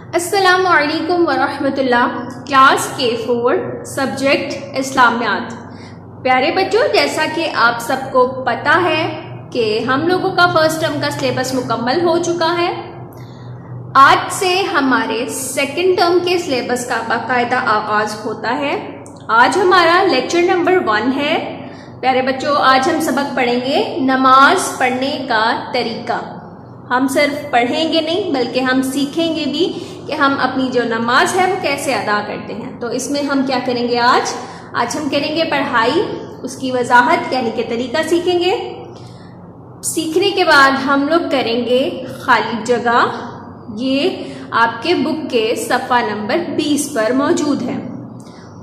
अस्सलामु अलैकुम वरहमतुल्लाह। Class K4 subject इस्लामियात। प्यारे बच्चों, जैसा कि आप सबको पता है कि हम लोगों का फर्स्ट टर्म का सिलेबस मुकम्मल हो चुका है। आज से हमारे सेकंड टर्म के सिलेबस का बाकायदा आगाज होता है। आज हमारा लेक्चर नंबर 1 है। प्यारे बच्चों, आज हम सबक पढ़ेंगे नमाज पढ़ने का तरीका। हम सिर्फ पढ़ेंगे नहीं बल्कि हम सीखेंगे भी कि हम अपनी जो नमाज है वो कैसे अदा करते हैं। तो इसमें हम क्या करेंगे, आज हम करेंगे पढ़ाई, उसकी वजाहत यानी कि तरीका सीखेंगे। सीखने के बाद हम लोग करेंगे खाली जगह। ये आपके बुक के सफ़ा नंबर 20 पर मौजूद है।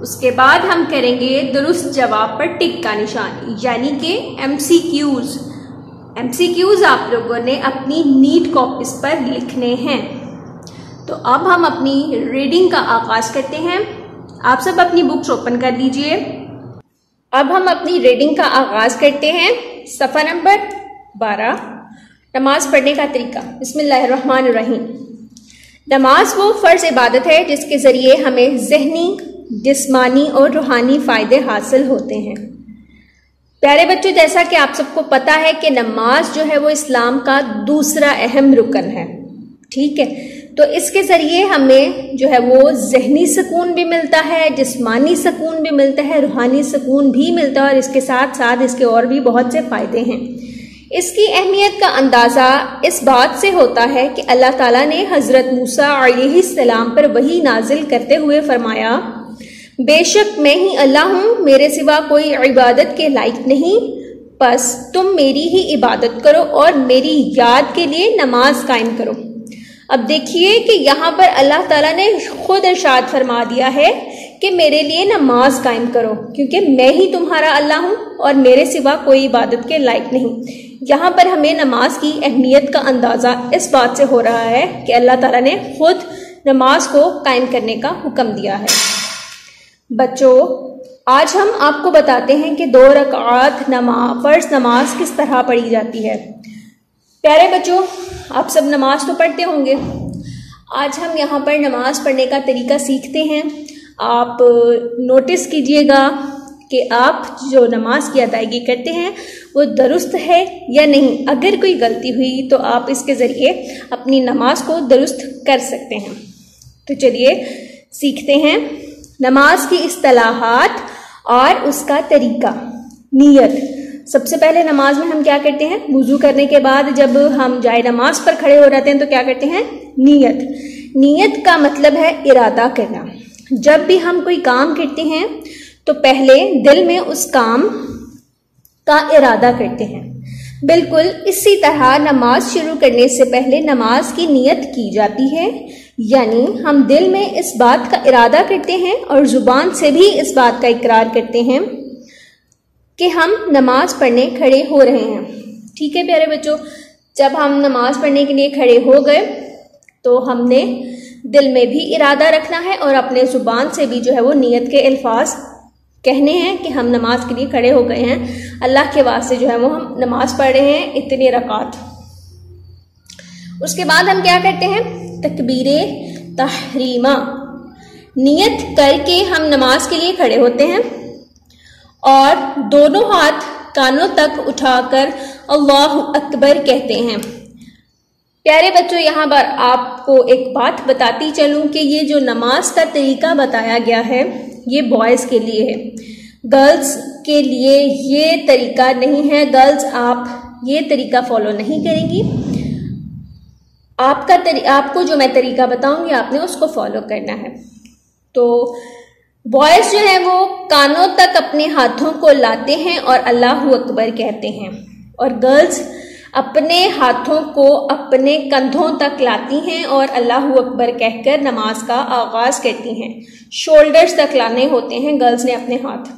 उसके बाद हम करेंगे दुरुस्त जवाब पर टिक का निशान यानी कि MCQs आप लोगों ने अपनी नीट कॉपीज पर लिखने हैं। तो अब हम अपनी रीडिंग का आगाज करते हैं। आप सब अपनी बुक्स ओपन कर लीजिए। अब हम अपनी रीडिंग का आगाज करते हैं। सफ़ा नंबर 12, नमाज पढ़ने का तरीका। बिस्मिल्लाहिर्रहमानिर्रहीम। नमाज वो फ़र्ज इबादत है जिसके ज़रिए हमें ज़हनी, जिस्मानी और रूहानी फ़ायदे हासिल होते हैं। प्यारे बच्चों, जैसा कि आप सबको पता है कि नमाज जो है वो इस्लाम का दूसरा अहम रुकन है। ठीक है, तो इसके ज़रिए हमें जो है वो ज़हनी सुकून भी मिलता है, जिस्मानी सुकून भी मिलता है, रूहानी सुकून भी मिलता है और इसके साथ साथ इसके और भी बहुत से फ़ायदे हैं। इसकी अहमियत का अंदाज़ा इस बात से होता है कि अल्लाह ताला ने हज़रत मूसा अलैहिस्सलाम पर वही नाजिल करते हुए फरमाया, बेशक मैं ही अल्लाह हूँ, मेरे सिवा कोई इबादत के लायक नहीं, बस तुम मेरी ही इबादत करो और मेरी याद के लिए नमाज कायम करो। अब देखिए कि यहाँ पर अल्लाह ताला ने खुद इरशाद फरमा दिया है कि मेरे लिए नमाज कायम करो, क्योंकि मैं ही तुम्हारा अल्लाह हूँ और मेरे सिवा कोई इबादत के लायक नहीं। यहाँ पर हमें नमाज की अहमियत का अंदाज़ा इस बात से हो रहा है कि अल्लाह ताला ने खुद नमाज को कायम करने का हुक्म दिया है। बच्चों, आज हम आपको बताते हैं कि 2 रकात फ़र्ज नमाज किस तरह पढ़ी जाती है। प्यारे बच्चों, आप सब नमाज तो पढ़ते होंगे। आज हम यहाँ पर नमाज पढ़ने का तरीका सीखते हैं। आप नोटिस कीजिएगा कि आप जो नमाज की अदायगी करते हैं वो दुरुस्त है या नहीं। अगर कोई गलती हुई तो आप इसके ज़रिए अपनी नमाज को दुरुस्त कर सकते हैं। तो चलिए सीखते हैं नमाज की इस्तिलाहात और उसका तरीका। नियत। सबसे पहले नमाज में हम क्या करते हैं, वुज़ू करने के बाद जब हम जाए नमाज पर खड़े हो जाते हैं तो क्या करते हैं, नियत। नियत का मतलब है इरादा करना। जब भी हम कोई काम करते हैं तो पहले दिल में उस काम का इरादा करते हैं। बिल्कुल इसी तरह नमाज शुरू करने से पहले नमाज की नियत की जाती है, यानी हम दिल में इस बात का इरादा करते हैं और ज़ुबान से भी इस बात का इकरार करते हैं कि हम नमाज पढ़ने खड़े हो रहे हैं। ठीक है प्यारे बच्चों, जब हम नमाज पढ़ने के लिए खड़े हो गए तो हमने दिल में भी इरादा रखना है और अपने ज़ुबान से भी जो है वो नियत के अल्फाज कहने हैं कि हम नमाज के लिए खड़े हो गए हैं। अल्लाह के वास्ते जो है वो हम नमाज पढ़ रहे हैं इतनी रकात। उसके बाद हम क्या करते हैं, तकबीरे तहरीमा। नियत करके हम नमाज के लिए खड़े होते हैं और दोनों हाथ कानों तक उठाकर अल्लाहु अकबर कहते हैं। प्यारे बच्चों, यहाँ पर आपको एक बात बताती चलूँ कि ये जो नमाज का तरीका बताया गया है ये बॉयज़ के लिए है, गर्ल्स के लिए ये तरीका नहीं है। गर्ल्स आप ये तरीका फॉलो नहीं करेंगी। आपको जो मैं तरीका बताऊंगी आपने उसको फॉलो करना है। तो बॉयज़ जो है वो कानों तक अपने हाथों को लाते हैं और अल्लाहु अकबर कहते हैं, और गर्ल्स अपने हाथों को अपने कंधों तक लाती हैं और अल्लाहु अकबर कहकर नमाज का आगाज़ करती हैं। शोल्डर्स तक लाने होते हैं गर्ल्स ने अपने हाथ।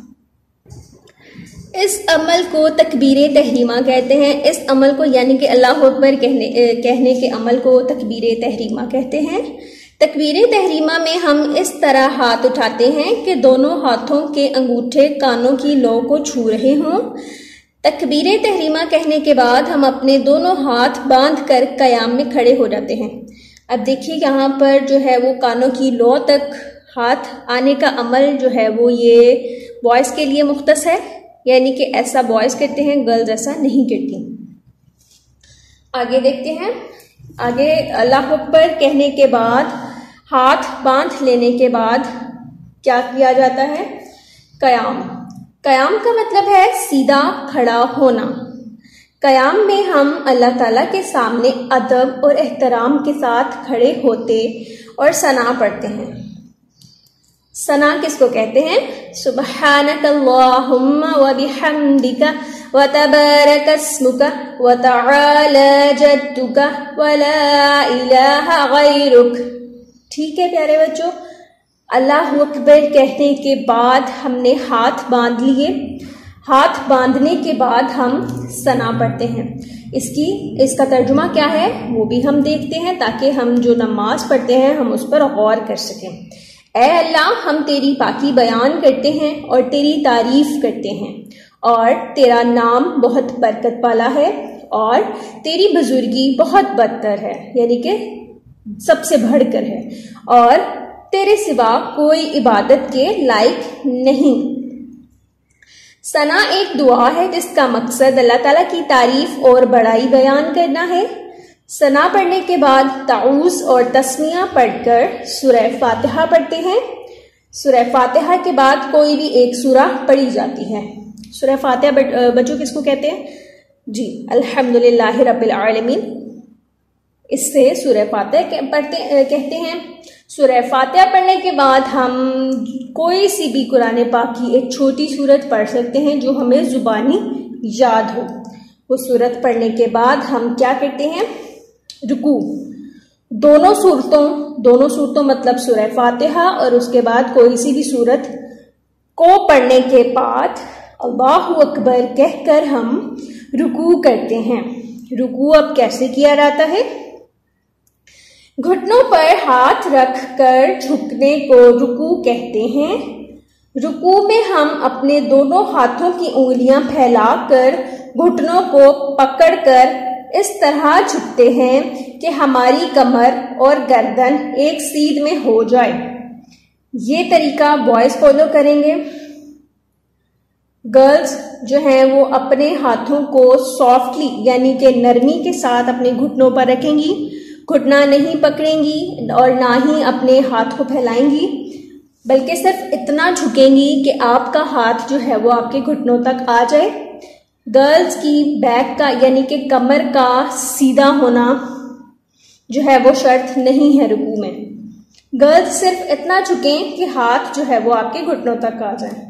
इस अमल को तकबीरे तहरीमा कहते हैं। इस अमल को यानी कि अल्लाहु अकबर कहने के अमल को तकबीरे तहरीमा कहते हैं। तकबीरे तहरीमा में हम इस तरह हाथ उठाते हैं कि दोनों हाथों के अंगूठे कानों की लौ को छू रहे हों। तकबीरे तहरीमा कहने के बाद हम अपने दोनों हाथ बांध कर कयाम में खड़े हो जाते हैं। अब देखिए यहाँ पर जो है वो कानों की लौ तक हाथ आने का अमल जो है वो ये बॉयज़ के लिए मुख्तस है, यानी कि ऐसा बॉयज़ करते हैं, गर्ल्स ऐसा नहीं करती। आगे देखते हैं। आगे अल्लाह अकबर कहने के बाद हाथ बांध लेने के बाद क्या किया जाता है? क़याम। क़याम का मतलब है सीधा खड़ा होना। क़याम में हम अल्लाह ताला के सामने अदब और एहतराम के साथ खड़े होते और सना पढ़ते हैं। सना किसको कहते हैं? सुब्हानकल्लाहुम्मा व बिहम्दिका व तबारकस्मुका व तआला जद्दुका व ला इलाहा गैरुक। ठीक है प्यारे बच्चों, अल्लाह अकबर कहने के बाद हमने हाथ बांध लिए। हाथ बांधने के बाद हम सना पढ़ते हैं। इसका तर्जुमा क्या है वो भी हम देखते हैं, ताकि हम जो नमाज पढ़ते हैं हम उस पर गौर कर सकें। ऐ अल्लाह, हम तेरी पाकी बयान करते हैं और तेरी तारीफ करते हैं, और तेरा नाम बहुत बरकत वाला है और तेरी बुजुर्गी बहुत बदतर है, यानी कि सबसे बढ़कर है, और तेरे सिवा कोई इबादत के लायक नहीं। सना एक दुआ है जिसका मकसद अल्लाह ताला की तारीफ और बड़ाई बयान करना है। सना पढ़ने के बाद ताऊज़ और तस्मिया पढ़कर सूरह फातिहा पढ़ते हैं। सूरह फातिहा के बाद कोई भी एक सूरा पढ़ी जाती है। सूरह फातिहा बच्चों किसको कहते हैं? जी, अल्हम्दुलिल्लाहि रब्बिल आलमीन। इससे सूरह फातिहा कहते हैं। सूरह फातिहा पढ़ने के बाद हम कोई सी भी कुरान पाक की एक छोटी सूरत पढ़ सकते हैं जो हमें जुबानी याद हो। वो सूरत पढ़ने के बाद हम क्या करते हैं? रुकू। दोनों सूरतों मतलब सूरह फातिहा और उसके बाद कोई सी भी सूरत को पढ़ने के बाद अल्लाहु अकबर कहकर हम रुकू करते हैं। रुकू अब कैसे किया जाता है? घुटनों पर हाथ रखकर झुकने को रुकू कहते हैं। रुकू में हम अपने दोनों हाथों की उंगलियां फैलाकर घुटनों को पकड़कर इस तरह झुकते हैं कि हमारी कमर और गर्दन एक सीध में हो जाए। ये तरीका बॉयज फॉलो करेंगे। गर्ल्स जो हैं वो अपने हाथों को सॉफ्टली यानी कि नरमी के साथ अपने घुटनों पर रखेंगी, घुटना नहीं पकड़ेंगी और ना ही अपने हाथ को फैलाएंगी, बल्कि सिर्फ इतना झुकेंगी कि आपका हाथ जो है वो आपके घुटनों तक आ जाए। गर्ल्स की बैक का यानी कि कमर का सीधा होना जो है वो शर्त नहीं है रुकू में। गर्ल्स सिर्फ इतना झुकें कि हाथ जो है वो आपके घुटनों तक आ जाए।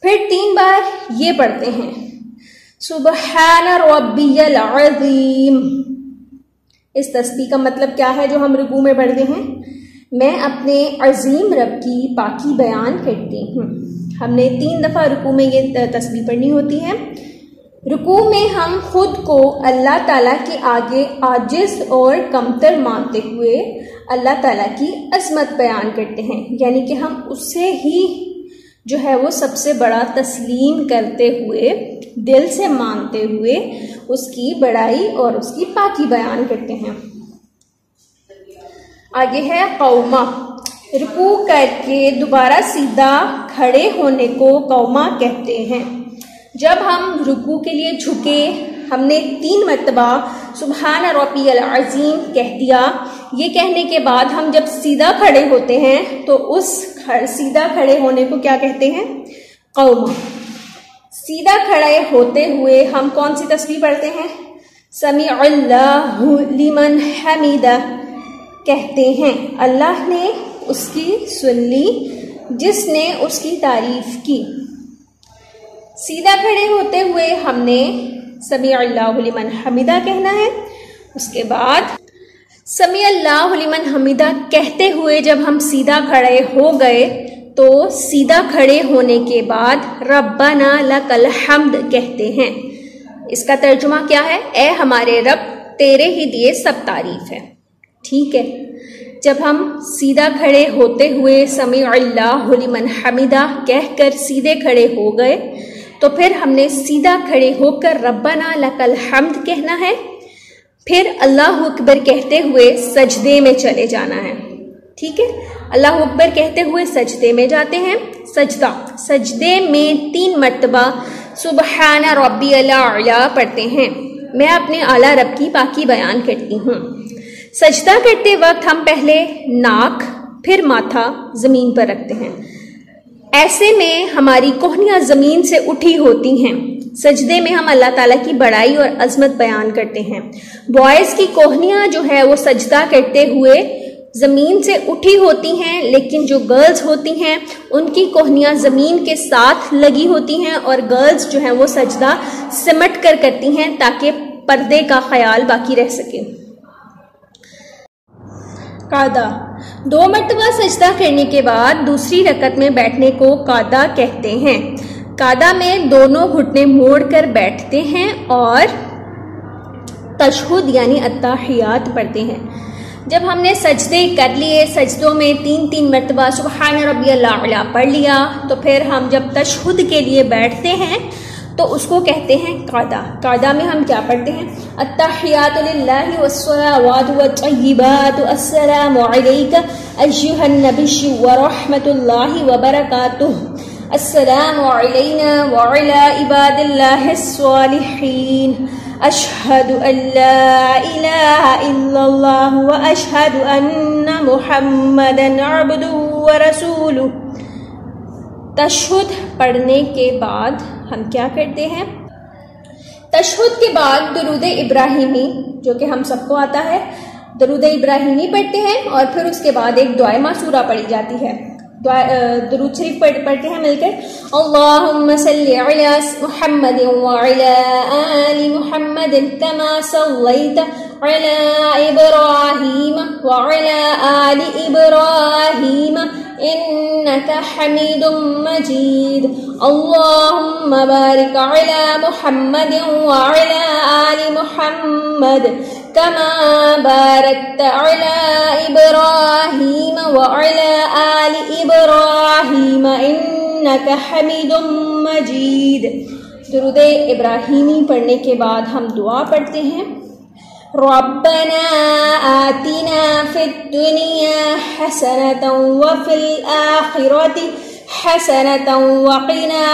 फिर 3 बार ये पढ़ते हैं, सुबहान रब्बियल अज़ीम। इस तस्बीह का मतलब क्या है जो हम रुकू में पढ़ते हैं? मैं अपने अजीम रब की पाकी बयान करती हूँ। हमने 3 दफ़ा रुकू में ये तस्बीह पढ़नी होती है। रुकू में हम खुद को अल्लाह ताला के आगे आजिज़ और कमतर मानते हुए अल्लाह ताला की अज़मत बयान करते हैं, यानी कि हम उससे ही जो है वो सबसे बड़ा तस्लीम करते हुए, दिल से मानते हुए उसकी बड़ाई और उसकी पाकी बयान करते हैं। आगे है कौमा। रुकू करके दोबारा सीधा खड़े होने को कौमा कहते हैं। जब हम रुकू के लिए झुके, हमने 3 मरतबा सुबहान रब्बियल अज़ीम कह दिया। ये कहने के बाद हम जब सीधा खड़े होते हैं तो उस सीधा खड़े होने को क्या कहते हैं? कौमा। सीधा खड़े होते हुए हम कौन सी तस्बीह पढ़ते हैं? समीअल्लाहु लिमन हमीदा कहते हैं। अल्लाह ने उसकी सुन ली जिसने उसकी तारीफ की। सीधा खड़े होते हुए हमने समीअल्लाहु लिमन हमीदा कहना है। उसके बाद समीअल्लाहु लिमन हमीदा कहते हुए जब हम सीधा खड़े हो गए तो सीधा खड़े होने के बाद रब्बना लकल हम्द कहते हैं। इसका तर्जुमा क्या है? ए हमारे रब, तेरे ही दिए सब तारीफ है। ठीक है, जब हम सीधा खड़े होते हुए समीअल्लाहु लिमन हमीदा कहकर सीधे खड़े हो गए तो फिर हमने सीधा खड़े होकर रब्बना लकल हम्द कहना है। फिर अल्लाह अकबर कहते हुए सजदे में चले जाना है। ठीक है, अल्लाह अकबर कहते हुए सजदे में जाते हैं। सजदा, सजदे में 3 मरतबा सुबहान रब्बियल आला पढ़ते हैं। मैं अपने आला रब की पाकी बयान करती हूँ। सजदा करते वक्त हम पहले नाक फिर माथा ज़मीन पर रखते हैं। ऐसे में हमारी कोहनियाँ ज़मीन से उठी होती हैं। सजदे में हम अल्लाह ताला की बड़ाई और अजमत बयान करते हैं। बॉयज़ की कोहनियाँ जो है वो सजदा करते हुए ज़मीन से उठी होती हैं, लेकिन जो गर्ल्स होती हैं उनकी कोहनियाँ ज़मीन के साथ लगी होती हैं और गर्ल्स जो हैं वो सजदा सिमट कर करती हैं ताकि पर्दे का ख्याल बाकी रह सके। कादा, 2 मरतबा सजदा करने के बाद दूसरी रकत में बैठने को कादा कहते हैं। कादा में दोनों घुटने मोड़कर बैठते हैं और तशहुद यानी अत्ताहियात पढ़ते हैं। जब हमने सजदे कर लिए, सजदों में 3-3 मरतबा सुबहान रब्बियल आला पढ़ लिया, तो फिर हम जब तशहुद के लिए बैठते हैं तो उसको कहते हैं कादा। कादा में हम क्या पढ़ते हैं? अत्तहियातु लिल्लाहि वस्सलावातु वत्तय्यिबातु अस्सलामु अलैका अय्युहन नबिय्यु व रहमतुल्लाहि व बरकातुहु अस्सलामु अलैना व अला इबादिल्लाहिस सालिहीन अशहदु अल्ला इलाहा इल्लल्लाह व अशहदु अन्ना मुहम्मदन अब्दुहु व रसूलुहु। तशहुद पढ़ने के बाद हम क्या करते हैं? तशहुद के बाद दुरूद इब्राहिमी, जो कि हम सबको आता है, दुरूद इब्राहिमी पढ़ते हैं और फिर उसके बाद एक दुआ मासूरा पढ़ी जाती है। दुरूद शरीफ पढ़ते हैं मिलकर। अल्लाहुम्मा सल्लि अला मुहम्मदिन व अला आलि मुहम्मदिन कमा सल्लैता अला इब्राहीम व अला आलि इब्राहीम इन्नका हमीदुम मजीद। अल्लाहुम्मा बारिक अला मुहम्मदिन व अला आलि मुहम्मद कमा बारकता अला इब्राहीम व अला आलि इब्राहीम इन्नका हमीदुम मजीद। दुरूद इब्राहिमी पढ़ने के बाद हम दुआ पढ़ते हैं। रब्बना आतिना फिद दुनिया हसनतन व फिल आखिरति हसनतन व क़िना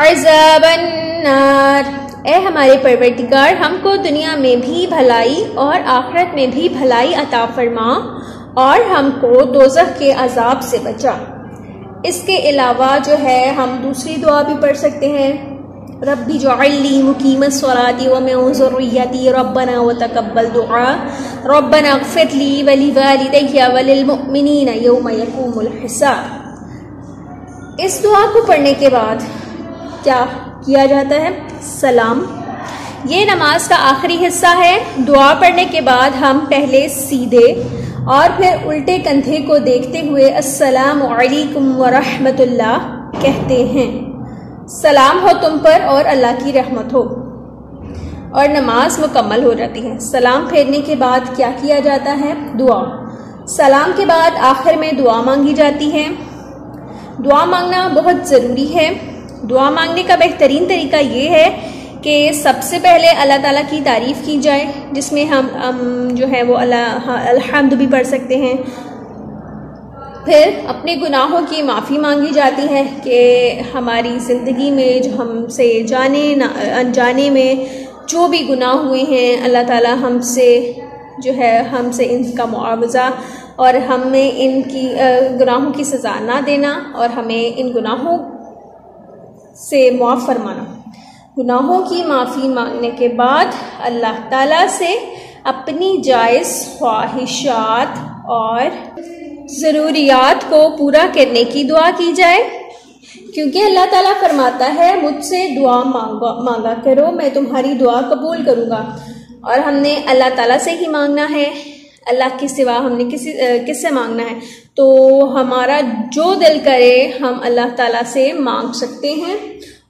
अज़ाबन नार। ए हमारे परवरदिगार, हमको दुनिया में भी भलाई और आखिरत में भी भलाई अता फरमा और हमको दोज़ख के अजाब से बचा। इसके अलावा जो है हम दूसरी दुआ भी पढ़ सकते हैं। रब्बी जअल्नी मुकीमस सलाती व मिन ज़ुर्रिय्यती रब्बना व तक़ब्बल दुआ रब्बना इग़फ़िर ली व लिवालिदैया व लिलमुअ्मिनीना यौम यक़ूमुल हिसाब। इस दुआ को पढ़ने के बाद क्या किया जाता है? सलाम। ये नमाज का आखिरी हिस्सा है। दुआ पढ़ने के बाद हम पहले सीधे और फिर उल्टे कंधे को देखते हुए अस्सलामु अलैकुम व रहमतुल्लाह कहते हैं। सलाम हो तुम पर और अल्लाह की रहमत हो, और नमाज मुकम्मल हो जाती है। सलाम फेरने के बाद क्या किया जाता है? दुआ। सलाम के बाद आखिर में दुआ मांगी जाती है। दुआ मांगना बहुत ज़रूरी है। दुआ मांगने का बेहतरीन तरीका ये है कि सबसे पहले अल्लाह ताला की तारीफ़ की जाए, जिसमें हम जो है वो अल्हम्द भी पढ़ सकते हैं। फिर अपने गुनाहों की माफ़ी मांगी जाती है कि हमारी ज़िंदगी में जो हमसे जाने ना अनजाने में जो भी गुनाह हुए हैं, अल्लाह ताला हमसे जो है हमसे इनका मुआवज़ा और हमें इनकी गुनाहों की सज़ा ना देना और हमें इन गुनाहों से मुआफ़ फरमाना। गुनाहों की माफ़ी मांगने के बाद अल्लाह ताला से अपनी जायज़ ख्वाहिशात और ज़रूरियात को पूरा करने की दुआ की जाए, क्योंकि अल्लाह ताला फरमाता है मुझसे दुआ मांगा करो, मैं तुम्हारी दुआ कबूल करूँगा। और हमने अल्लाह ताला से ही मांगना है, अल्लाह के सिवा हमने किससे मांगना है? तो हमारा जो दिल करे हम अल्लाह ताला से मांग सकते हैं।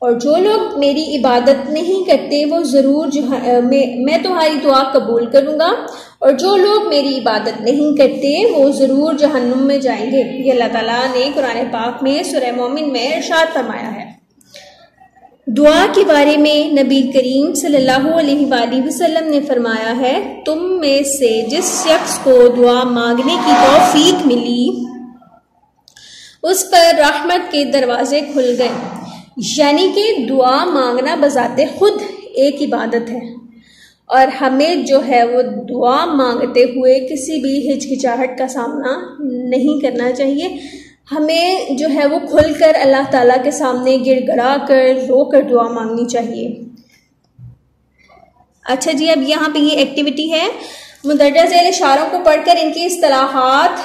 और जो लोग मेरी इबादत नहीं करते वो ज़रूर जो मैं तुम्हारी दुआ कबूल करूँगा, और जो लोग मेरी इबादत नहीं करते वो ज़रूर जहन्नुम में जाएंगे। ये अल्लाह ताला ने कुरान पाक में सूरह मोमिन में इरशाद फरमाया है। दुआ के बारे में नबी करीम सल्लल्लाहु अलैहि वसल्लम ने फरमाया है, तुम में से जिस शख्स को दुआ मांगने की तौफीक मिली उस पर रहमत के दरवाजे खुल गए। यानी कि दुआ मांगना बजाते खुद एक इबादत है और हमें जो है वो दुआ मांगते हुए किसी भी हिचकिचाहट का सामना नहीं करना चाहिए। हमें जो है वो खुलकर अल्लाह ताला के सामने गिड़गिड़ा कर रो कर दुआ मांगनी चाहिए। अच्छा जी, अब यहाँ पे ये एक्टिविटी है, मुदर्रजा ज़ैल इशारों को पढ़कर इनकी इस्तिलाहात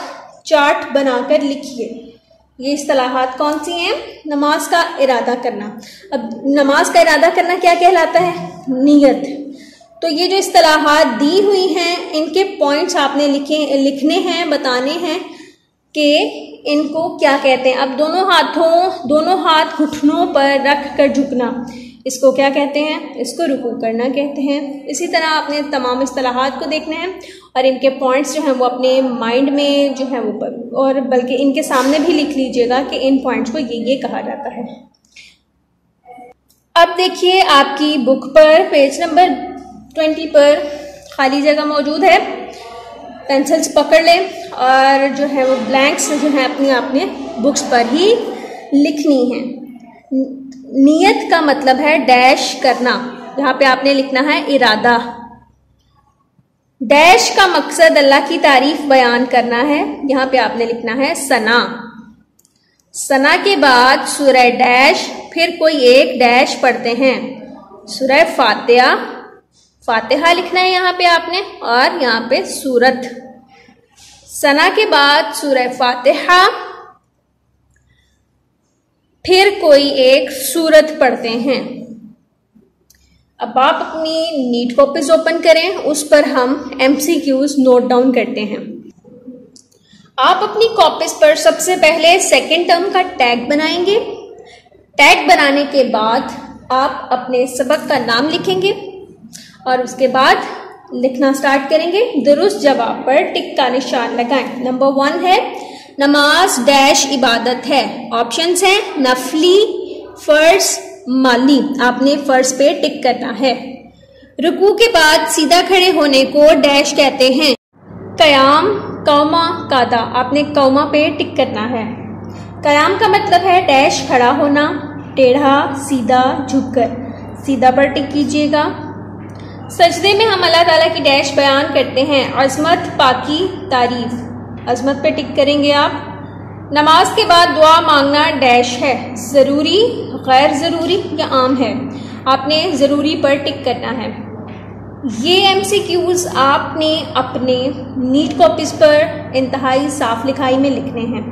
चार्ट बनाकर लिखिए। ये इस्तिलाहात कौन सी हैं? नमाज का इरादा करना। अब नमाज का इरादा करना क्या कहलाता है? नीयत। तो ये जो इस्तिलाहात दी हुई हैं इनके पॉइंट्स आपने लिखने हैं, बताने हैं कि इनको क्या कहते हैं। अब दोनों हाथ घुटनों पर रख कर झुकना, इसको क्या कहते हैं? इसको रुकू करना कहते हैं। इसी तरह आपने तमाम इस्तिलाहात को देखना है और इनके पॉइंट्स जो हैं वो अपने माइंड में जो है वो और बल्कि इनके सामने भी लिख लीजिएगा कि इन पॉइंट्स को ये कहा जाता है। अब देखिए आपकी बुक पर पेज नंबर 20 पर खाली जगह मौजूद है। पेंसिल्स पकड़ लें और जो है वो ब्लैंक्स जो है अपने बुक्स पर ही लिखनी है। नियत का मतलब है डैश करना, यहाँ पे आपने लिखना है इरादा। डैश का मकसद अल्लाह की तारीफ बयान करना है, यहाँ पे आपने लिखना है सना। सना के बाद सूरह डैश, फिर कोई एक डैश पढ़ते हैं, सूरह फातिहा लिखना है यहाँ पे आपने और यहाँ पे सूरत। सना के बाद सूरह फातिहा, फिर कोई एक सूरत पढ़ते हैं। अब आप अपनी नीट कॉपीज ओपन करें, उस पर हम MCQs नोट डाउन करते हैं। आप अपनी कॉपीज पर सबसे पहले सेकेंड टर्म का टैग बनाएंगे। टैग बनाने के बाद आप अपने सबक का नाम लिखेंगे और उसके बाद लिखना स्टार्ट करेंगे। दुरुस्त जवाब पर टिक का निशान लगाएं। नंबर 1 है नमाज डैश इबादत है। ऑप्शंस हैं नफली, फर्ज, माली। आपने फर्ज पे टिक करना है। रुकू के बाद सीधा खड़े होने को डैश कहते हैं। कयाम, कौमा, कादा। आपने कौमा पे टिक करना है। कयाम का मतलब है डैश खड़ा होना, टेढ़ा, सीधा, झुककर। सीधा पर टिक कीजिएगा। सजदे में हम अल्लाह ताला की डैश बयान करते हैं, अजमत, पाकी, तारीफ। अजमत पे टिक करेंगे आप। नमाज के बाद दुआ मांगना डैश है, ज़रूरी, गैर ज़रूरी या आम है। आपने ज़रूरी पर टिक करना है। ये MCQs आपने अपने नीट कॉपीज़ पर इंतहाई साफ लिखाई में लिखने हैं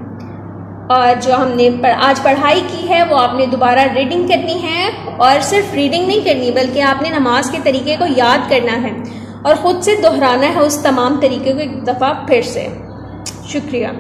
और जो हमने आज पढ़ाई की है वो आपने दोबारा रीडिंग करनी है और सिर्फ रीडिंग नहीं करनी बल्कि आपने नमाज के तरीके को याद करना है और ख़ुद से दोहराना है उस तमाम तरीके को एक दफ़ा फिर से। शुक्रिया।